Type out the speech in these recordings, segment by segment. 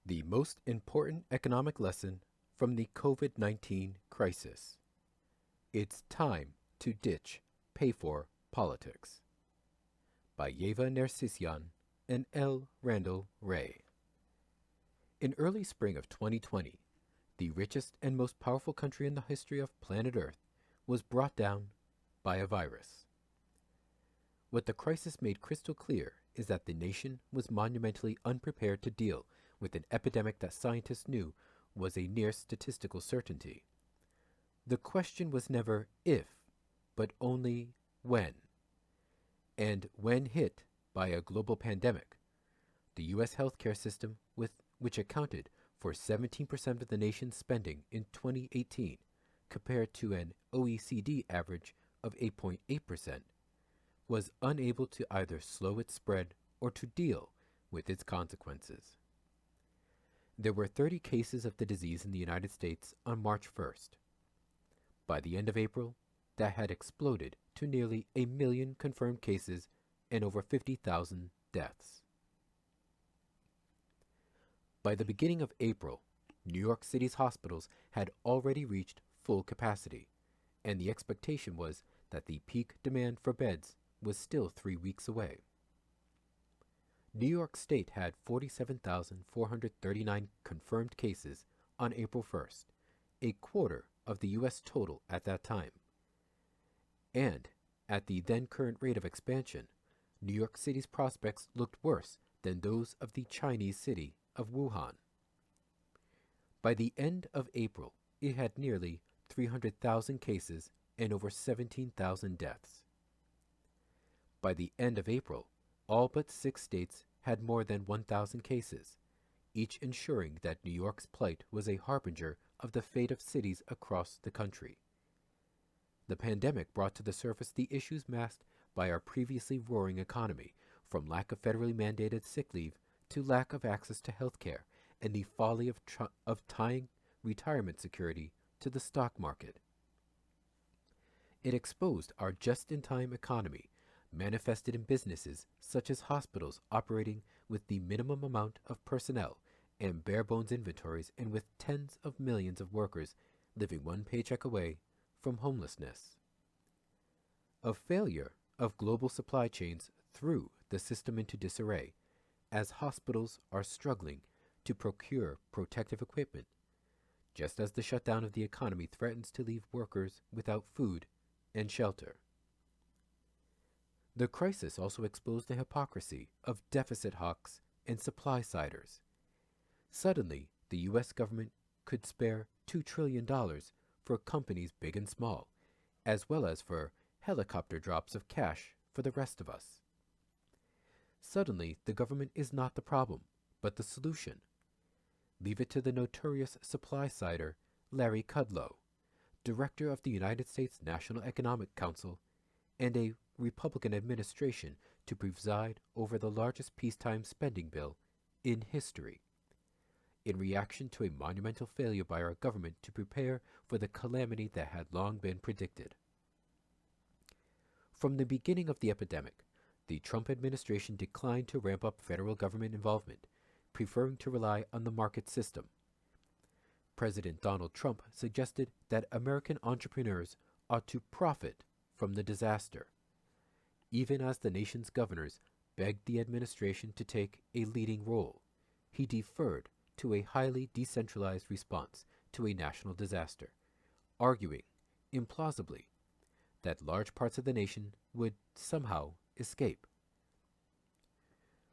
The most important economic lesson from the COVID-19 crisis. It's time to ditch pay-for politics. By Yeva Nersisyan and Randall Wray. In early spring of 2020, the richest and most powerful country in the history of planet Earth was brought down by a virus. What the crisis made crystal clear is that the nation was monumentally unprepared to deal with an epidemic that scientists knew was a near statistical certainty. The question was never if, but only when. And when hit by a global pandemic, the U.S. healthcare system, which accounted for 17% of the nation's spending in 2018, compared to an OECD average of 8.8%, was unable to either slow its spread or to deal with its consequences. There were 30 cases of the disease in the United States on March 1st. By the end of April, that had exploded to nearly 1 million confirmed cases and over 50,000 deaths. By the beginning of April, New York City's hospitals had already reached full capacity, and the expectation was that the peak demand for beds was still 3 weeks away. New York State had 47,439 confirmed cases on April 1st, a quarter of the U.S. total at that time. And, at the then current rate of expansion, New York City's prospects looked worse than those of the Chinese city of Wuhan. By the end of April, it had nearly 300,000 cases and over 17,000 deaths. By the end of April, all but 6 states had more than 1,000 cases, each ensuring that New York's plight was a harbinger of the fate of cities across the country. The pandemic brought to the surface the issues masked by our previously roaring economy, from lack of federally mandated sick leave to lack of access to health care and the folly of tying retirement security to the stock market. It exposed our just-in-time economy, manifested in businesses such as hospitals operating with the minimum amount of personnel and bare-bones inventories, and with tens of millions of workers living one paycheck away from homelessness. A failure of global supply chains threw the system into disarray, as hospitals are struggling to procure protective equipment, just as the shutdown of the economy threatens to leave workers without food and shelter. The crisis also exposed the hypocrisy of deficit hawks and supply-siders. Suddenly, the U.S. government could spare $2 trillion for companies big and small, as well as for helicopter drops of cash for the rest of us. Suddenly, the government is not the problem, but the solution. Leave it to the notorious supply-sider Larry Kudlow, director of the United States National Economic Council, and a Republican administration to preside over the largest peacetime spending bill in history, in reaction to a monumental failure by our government to prepare for the calamity that had long been predicted. From the beginning of the epidemic, the Trump administration declined to ramp up federal government involvement, preferring to rely on the market system. President Donald Trump suggested that American entrepreneurs ought to profit from the disaster, even as the nation's governors begged the administration to take a leading role. He deferred to a highly decentralized response to a national disaster, arguing, implausibly, that large parts of the nation would somehow escape.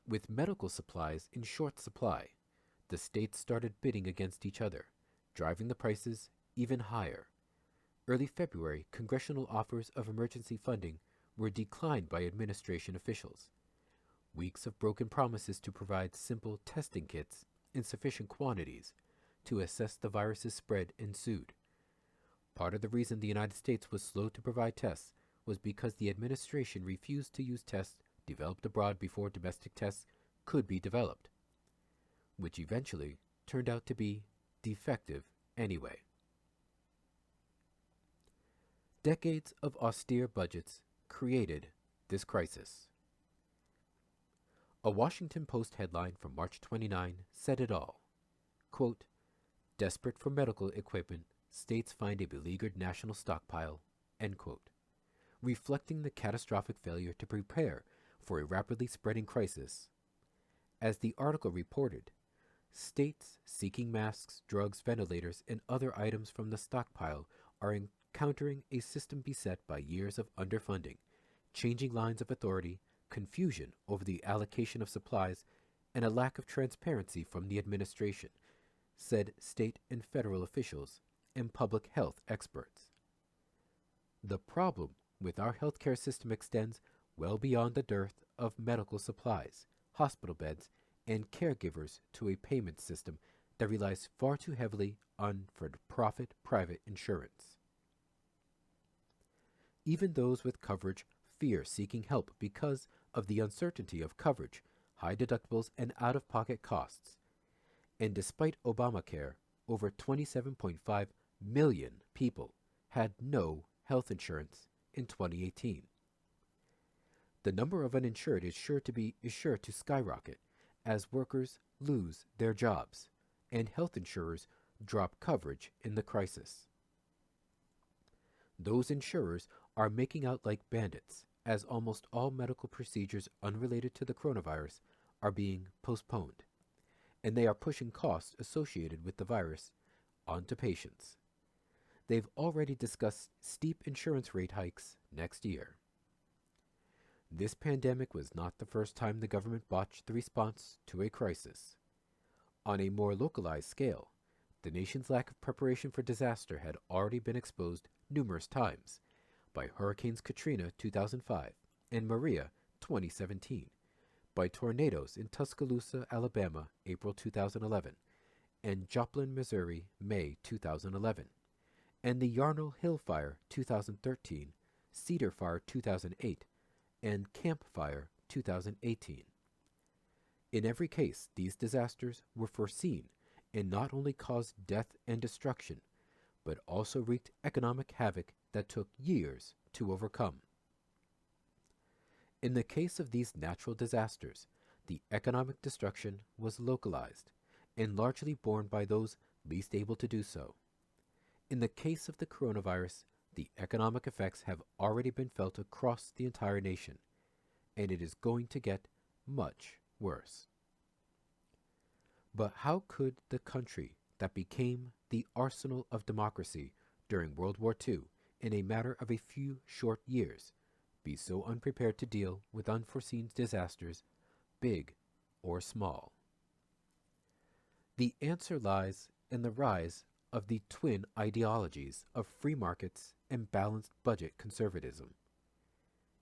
With medical supplies in short supply, the states started bidding against each other, driving the prices even higher. Early February, congressional offers of emergency funding were declined by administration officials. Weeks of broken promises to provide simple testing kits in sufficient quantities to assess the virus's spread ensued. Part of the reason the United States was slow to provide tests was because the administration refused to use tests developed abroad before domestic tests could be developed, which eventually turned out to be defective anyway. Decades of austere budgets created this crisis. A Washington Post headline from March 29 said it all. Quote, desperate for medical equipment, states find a beleaguered national stockpile, end quote, reflecting the catastrophic failure to prepare for a rapidly spreading crisis. As the article reported, states seeking masks, drugs, ventilators, and other items from the stockpile are encountering a system beset by years of underfunding, changing lines of authority, confusion over the allocation of supplies, and a lack of transparency from the administration, said state and federal officials and public health experts. The problem with our healthcare system extends well beyond the dearth of medical supplies, hospital beds, and caregivers to a payment system that relies far too heavily on for-profit private insurance. Even those with coverage fear seeking help because of the uncertainty of coverage, high deductibles, and out-of-pocket costs. And despite Obamacare, over 27.5 million people had no health insurance in 2018. The number of uninsured is sure to skyrocket as workers lose their jobs and health insurers drop coverage in the crisis. Those insurers are making out like bandits as almost all medical procedures unrelated to the coronavirus are being postponed, and they are pushing costs associated with the virus onto patients. They've already discussed steep insurance rate hikes next year. This pandemic was not the first time the government botched the response to a crisis. On a more localized scale, the nation's lack of preparation for disaster had already been exposed numerous times by Hurricanes Katrina 2005 and Maria 2017, by tornadoes in Tuscaloosa, Alabama, April 2011, and Joplin, Missouri, May 2011, and the Yarnell Hill Fire 2013, Cedar Fire 2008, and Camp Fire 2018. In every case, these disasters were foreseen and not only caused death and destruction, but also wreaked economic havoc that took years to overcome. In the case of these natural disasters, the economic destruction was localized and largely borne by those least able to do so. In the case of the coronavirus, the economic effects have already been felt across the entire nation, and it is going to get much worse. But how could the country that became the arsenal of democracy during World War II in a matter of a few short years be so unprepared to deal with unforeseen disasters, big or small? The answer lies in the rise of the twin ideologies of free markets and balanced budget conservatism.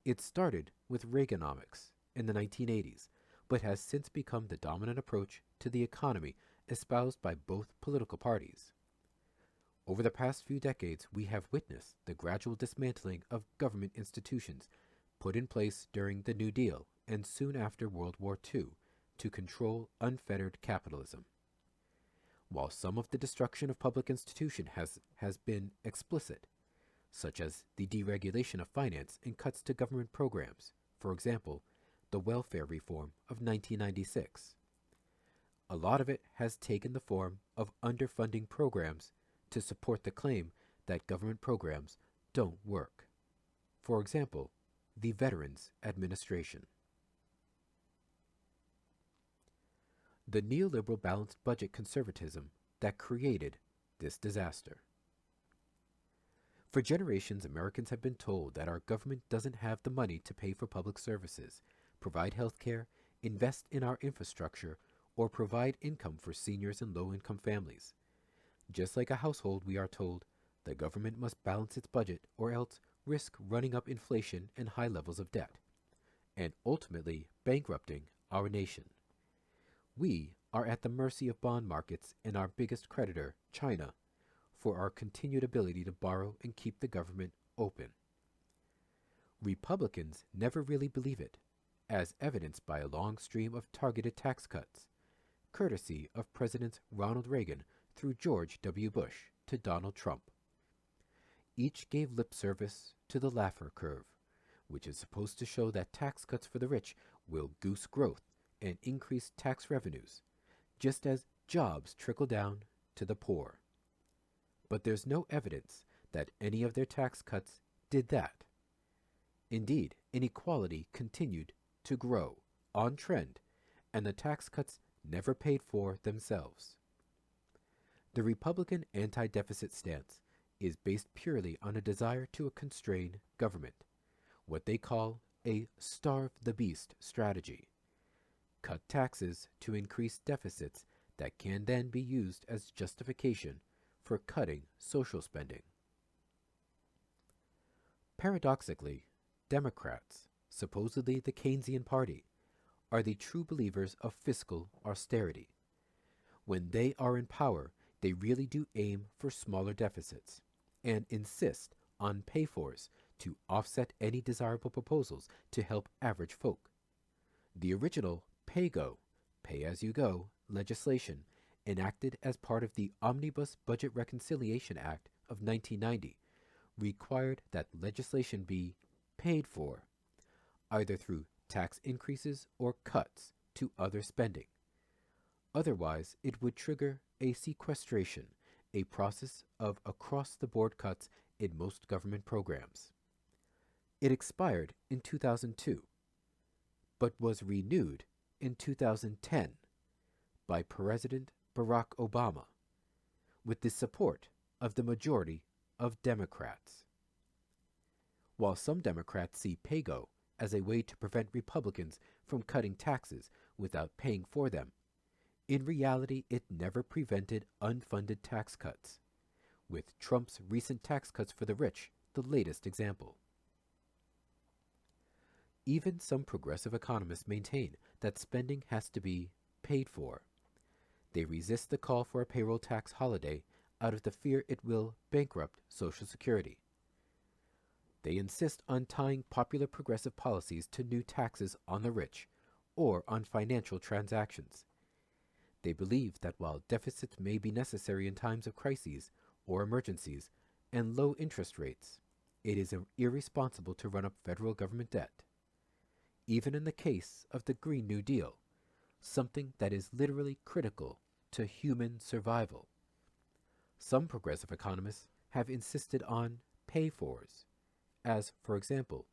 It started with Reaganomics in the 1980s, but has since become the dominant approach to the economy espoused by both political parties. Over the past few decades, we have witnessed the gradual dismantling of government institutions put in place during the New Deal and soon after World War II to control unfettered capitalism. While some of the destruction of public institutions has been explicit, such as the deregulation of finance and cuts to government programs, for example, the welfare reform of 1996. A lot of it has taken the form of underfunding programs to support the claim that government programs don't work. For example, the Veterans Administration. The neoliberal balanced budget conservatism that created this disaster. For generations, Americans have been told that our government doesn't have the money to pay for public services, provide health care, invest in our infrastructure, or provide income for seniors and low-income families. Just like a household, we are told the government must balance its budget or else risk running up inflation and high levels of debt, and ultimately bankrupting our nation. We are at the mercy of bond markets and our biggest creditor, China, for our continued ability to borrow and keep the government open. Republicans never really believe it, as evidenced by a long stream of targeted tax cuts, courtesy of Presidents Ronald Reagan through George W. Bush to Donald Trump. Each gave lip service to the Laffer curve, which is supposed to show that tax cuts for the rich will goose growth and increase tax revenues, just as jobs trickle down to the poor. But there's no evidence that any of their tax cuts did that. Indeed, inequality continued to grow on trend, and the tax cuts never paid for themselves. The Republican anti-deficit stance is based purely on a desire to constrain government, what they call a starve the beast strategy. Cut taxes to increase deficits that can then be used as justification for cutting social spending. Paradoxically, Democrats, supposedly the Keynesian party, are the true believers of fiscal austerity. When they are in power, they really do aim for smaller deficits and insist on pay-fors to offset any desirable proposals to help average folk. The original pay-go, pay-as-you-go legislation enacted as part of the Omnibus Budget Reconciliation Act of 1990 required that legislation be paid for, either through tax increases or cuts to other spending. Otherwise, it would trigger a sequestration, a process of across-the-board cuts in most government programs. It expired in 2002, but was renewed in 2010 by President Barack Obama, with the support of the majority of Democrats. While some Democrats see pay-go as a way to prevent Republicans from cutting taxes without paying for them, in reality it never prevented unfunded tax cuts, with Trump's recent tax cuts for the rich the latest example. Even some progressive economists maintain that spending has to be paid for. They resist the call for a payroll tax holiday out of the fear it will bankrupt Social Security. They insist on tying popular progressive policies to new taxes on the rich or on financial transactions. They believe that while deficits may be necessary in times of crises or emergencies and low interest rates, it is irresponsible to run up federal government debt. Even in the case of the Green New Deal, something that is literally critical to human survival. Some progressive economists have insisted on pay-fors, as, for example,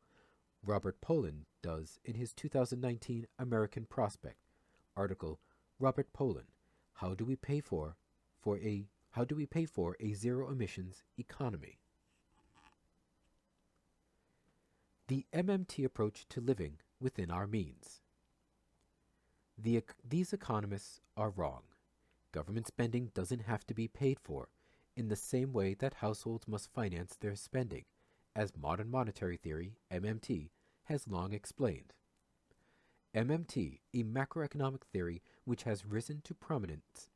Robert Poland does in his 2019 American Prospect article, Robert Poland, How Do We Pay for a Zero Emissions Economy? The MMT approach to living within our means. These economists are wrong. Government spending doesn't have to be paid for in the same way that households must finance their spending, as modern monetary theory, MMT, has long explained. MMT, a macroeconomic theory which has risen to prominence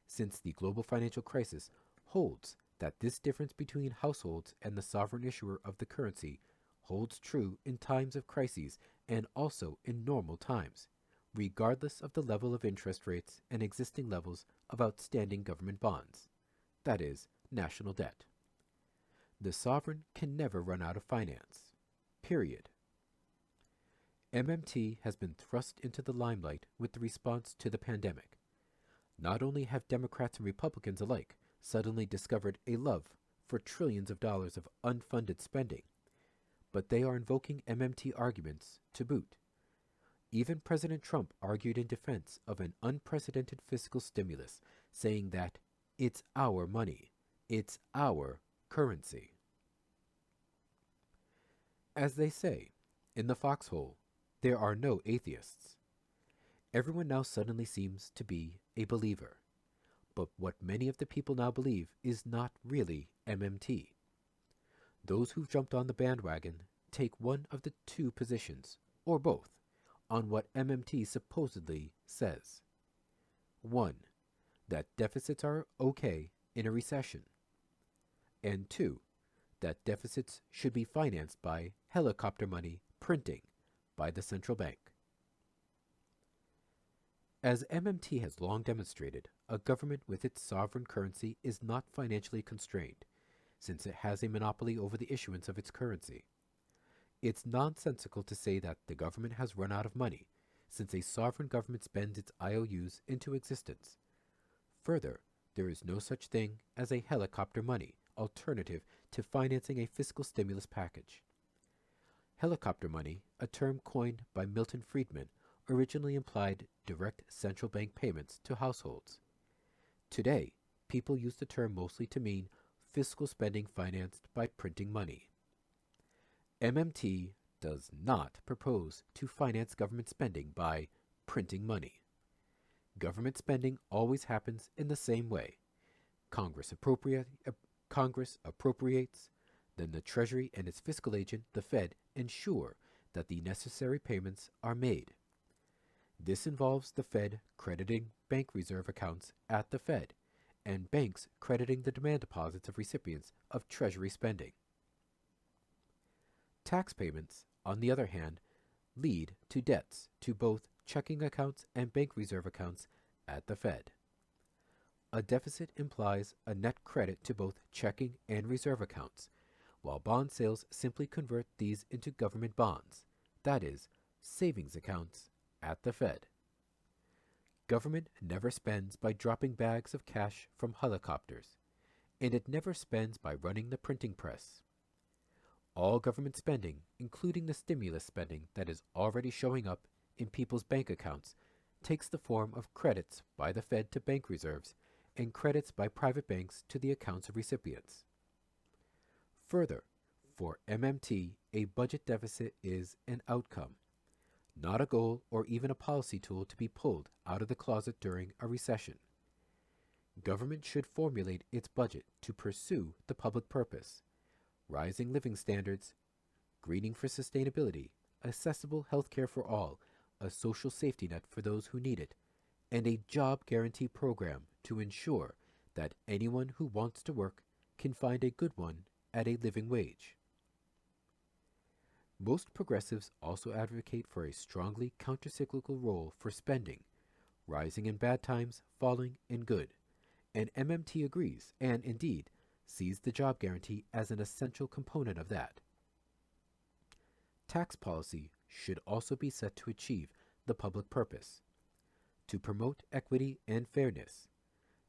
since the global financial crisis, holds that this difference between households and the sovereign issuer of the currency holds true in times of crises and also in normal times, regardless of the level of interest rates and existing levels of outstanding government bonds, that is, national debt. The sovereign can never run out of finance. Period. MMT has been thrust into the limelight with the response to the pandemic. Not only have Democrats and Republicans alike suddenly discovered a love for trillions of dollars of unfunded spending, but they are invoking MMT arguments to boot. Even President Trump argued in defense of an unprecedented fiscal stimulus, saying that it's our money, it's our currency. As they say, in the foxhole, there are no atheists. Everyone now suddenly seems to be a believer. But what many of the people now believe is not really MMT. Those who've jumped on the bandwagon take one of the two positions, or both, on what MMT supposedly says. 1. That deficits are okay in a recession. And 2. That deficits should be financed by helicopter money printing by the central bank. As MMT has long demonstrated, a government with its sovereign currency is not financially constrained, since it has a monopoly over the issuance of its currency. It's nonsensical to say that the government has run out of money, since a sovereign government spends its IOUs into existence. Further, there is no such thing as a helicopter money alternative to financing a fiscal stimulus package. Helicopter money, a term coined by Milton Friedman, originally implied direct central bank payments to households. Today, people use the term mostly to mean fiscal spending financed by printing money. MMT does not propose to finance government spending by printing money. Government spending always happens in the same way. Congress appropriates, then the Treasury and its fiscal agent, the Fed, ensure that the necessary payments are made. This involves the Fed crediting bank reserve accounts at the Fed and banks crediting the demand deposits of recipients of Treasury spending. Tax payments, on the other hand, lead to debts to both checking accounts and bank reserve accounts at the Fed. A deficit implies a net credit to both checking and reserve accounts, while bond sales simply convert these into government bonds, that is, savings accounts, at the Fed. Government never spends by dropping bags of cash from helicopters, and it never spends by running the printing press. All government spending, including the stimulus spending that is already showing up in people's bank accounts, takes the form of credits by the Fed to bank reserves and credits by private banks to the accounts of recipients. Further, for MMT, a budget deficit is an outcome, not a goal or even a policy tool to be pulled out of the closet during a recession. Government should formulate its budget to pursue the public purpose: rising living standards, greening for sustainability, accessible health care for all, a social safety net for those who need it, and a job guarantee program to ensure that anyone who wants to work can find a good one at a living wage. Most progressives also advocate for a strongly countercyclical role for spending, rising in bad times, falling in good, and MMT agrees and, indeed, sees the job guarantee as an essential component of that. Tax policy should also be set to achieve the public purpose: to promote equity and fairness.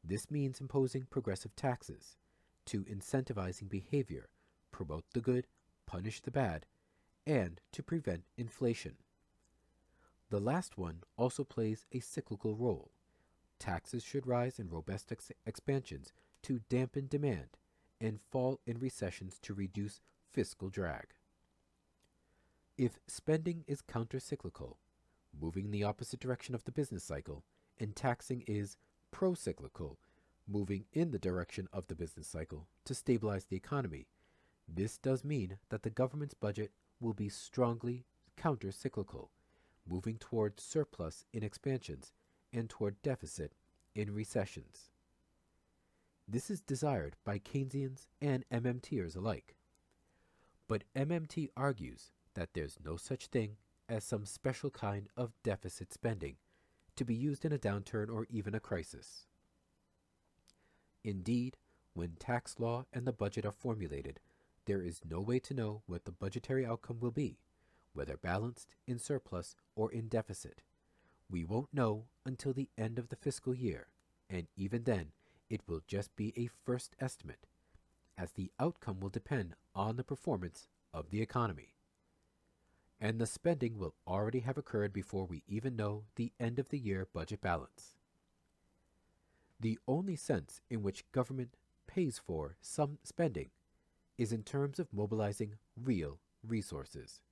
This means imposing progressive taxes, to incentivizing behavior, promote the good, punish the bad, and to prevent inflation. The last one also plays a cyclical role. Taxes should rise in robust expansions to dampen demand and fall in recessions to reduce fiscal drag. If spending is countercyclical, moving in the opposite direction of the business cycle, and taxing is pro-cyclical, moving in the direction of the business cycle to stabilize the economy, this does mean that the government's budget will be strongly counter-cyclical, moving toward surplus in expansions and toward deficit in recessions. This is desired by Keynesians and MMTers alike. But MMT argues that there's no such thing as some special kind of deficit spending to be used in a downturn or even a crisis. Indeed, when tax law and the budget are formulated, there is no way to know what the budgetary outcome will be, whether balanced, in surplus, or in deficit. We won't know until the end of the fiscal year, and even then, it will just be a first estimate, as the outcome will depend on the performance of the economy. And the spending will already have occurred before we even know the end of the year budget balance. The only sense in which government pays for some spending is in terms of mobilizing real resources.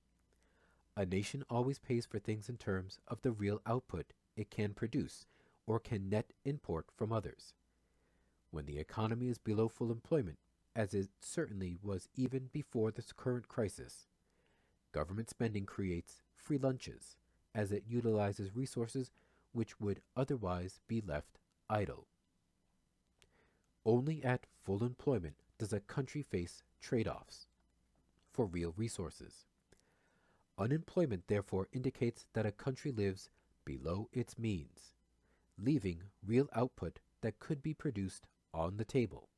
A nation always pays for things in terms of the real output it can produce or can net import from others. When the economy is below full employment, as it certainly was even before this current crisis, government spending creates free lunches, as it utilizes resources which would otherwise be left idle. Only at full employment does a country face trade-offs for real resources. Unemployment therefore indicates that a country lives below its means, leaving real output that could be produced on the table.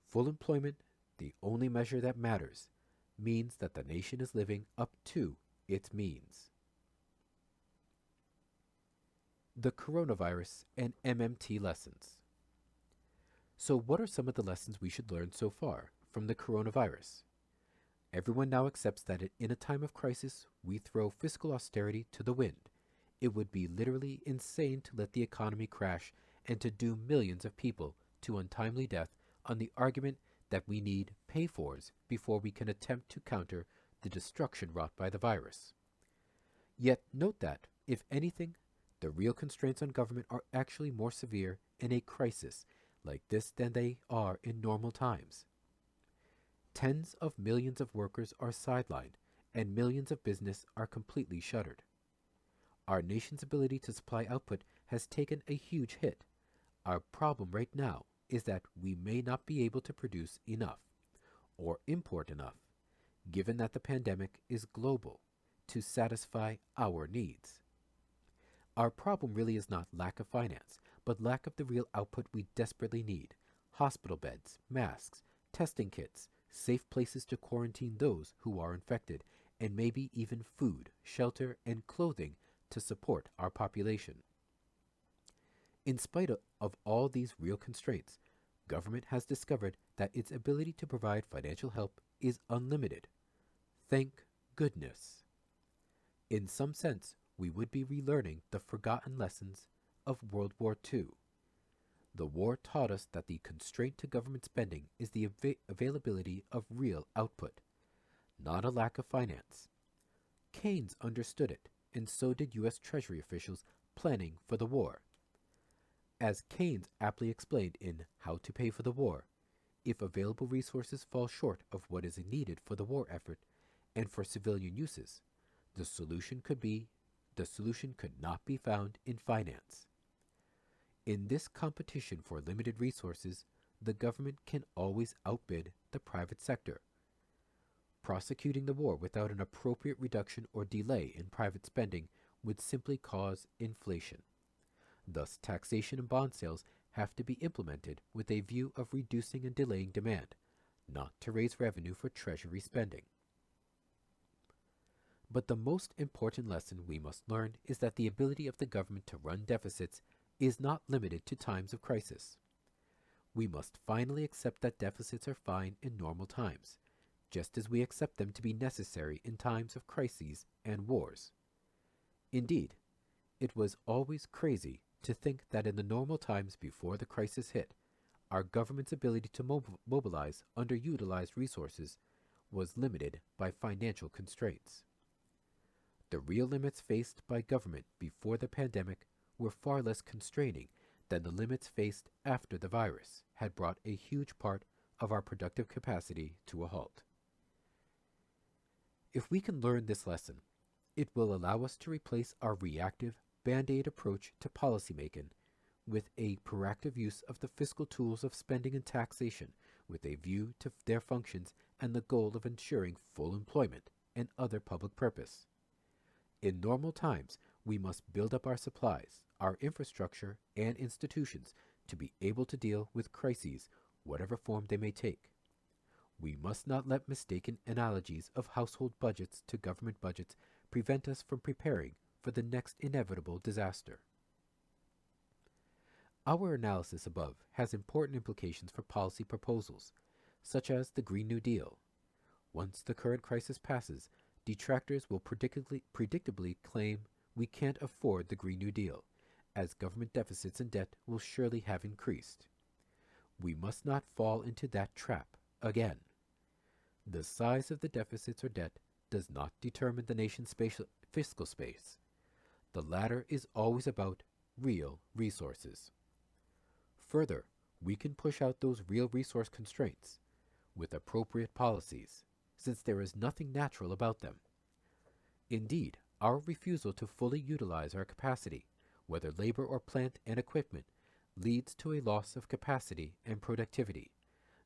Full employment, the only measure that matters, means that the nation is living up to its means. The coronavirus and MMT lessons. So, what are some of the lessons we should learn so far from the coronavirus? Everyone now accepts that in a time of crisis, we throw fiscal austerity to the wind. It would be literally insane to let the economy crash and to doom millions of people to untimely death on the argument that we need pay-fors before we can attempt to counter the destruction wrought by the virus. Yet note that, if anything, the real constraints on government are actually more severe in a crisis like this than they are in normal times. Tens of millions of workers are sidelined, and millions of business are completely shuttered. Our nation's ability to supply output has taken a huge hit. Our problem right now is that we may not be able to produce enough, or import enough, given that the pandemic is global, to satisfy our needs. Our problem really is not lack of finance, but lack of the real output we desperately need: hospital beds, masks, testing kits, safe places to quarantine those who are infected, and maybe even food, shelter, and clothing to support our population. In spite of all these real constraints, government has discovered that its ability to provide financial help is unlimited. Thank goodness. In some sense, we would be relearning the forgotten lessons of World War II. The war taught us that the constraint to government spending is the availability of real output, not a lack of finance. Keynes understood it, and so did U.S. Treasury officials planning for the war. As Keynes aptly explained in How to Pay for the War, if available resources fall short of what is needed for the war effort and for civilian uses, the solution could not be found in finance. In this competition for limited resources, the government can always outbid the private sector. Prosecuting the war without an appropriate reduction or delay in private spending would simply cause inflation. Thus, taxation and bond sales have to be implemented with a view of reducing and delaying demand, not to raise revenue for Treasury spending. But the most important lesson we must learn is that the ability of the government to run deficits is not limited to times of crisis. We must finally accept that deficits are fine in normal times, just as we accept them to be necessary in times of crises and wars. Indeed, it was always crazy to think that in the normal times before the crisis hit, our government's ability to mobilize underutilized resources was limited by financial constraints. The real limits faced by government before the pandemic were far less constraining than the limits faced after the virus had brought a huge part of our productive capacity to a halt. If we can learn this lesson, it will allow us to replace our reactive Band-Aid approach to policymaking with a proactive use of the fiscal tools of spending and taxation with a view to their functions and the goal of ensuring full employment and other public purpose. In normal times, we must build up our supplies, our infrastructure, and institutions to be able to deal with crises, whatever form they may take. We must not let mistaken analogies of household budgets to government budgets prevent us from preparing for the next inevitable disaster. Our analysis above has important implications for policy proposals, such as the Green New Deal. Once the current crisis passes, detractors will predictably claim we can't afford the Green New Deal, as government deficits and debt will surely have increased. We must not fall into that trap again. The size of the deficits or debt does not determine the nation's fiscal space. The latter is always about real resources. Further, we can push out those real resource constraints with appropriate policies, since there is nothing natural about them. Indeed, our refusal to fully utilize our capacity, whether labor or plant and equipment, leads to a loss of capacity and productivity,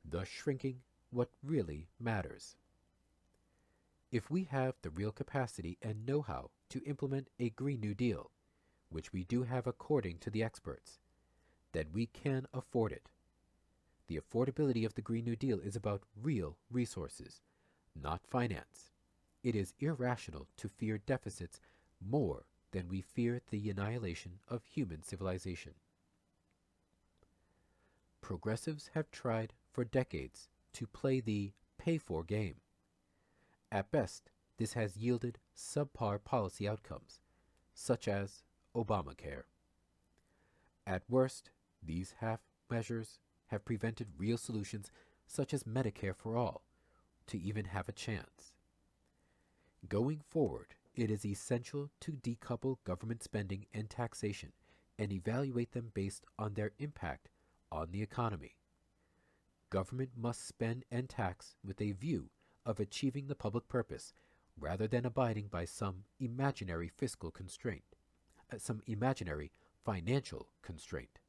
thus shrinking what really matters. If we have the real capacity and know-how to implement a Green New Deal, which we do have according to the experts, then we can afford it. The affordability of the Green New Deal is about real resources, not finance. It is irrational to fear deficits more than we fear the annihilation of human civilization. Progressives have tried for decades to play the pay-for game. At best, this has yielded subpar policy outcomes, such as Obamacare. At worst, these half measures have prevented real solutions such as Medicare for all to even have a chance. Going forward, it is essential to decouple government spending and taxation and evaluate them based on their impact on the economy. Government must spend and tax with a view of achieving the public purpose rather than abiding by some imaginary fiscal constraint, some imaginary financial constraint.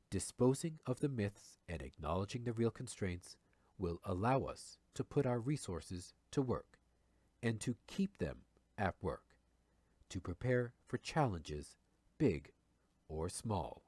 Disposing of the myths and acknowledging the real constraints will allow us to put our resources to work and to keep them at work, to prepare for challenges, big or small.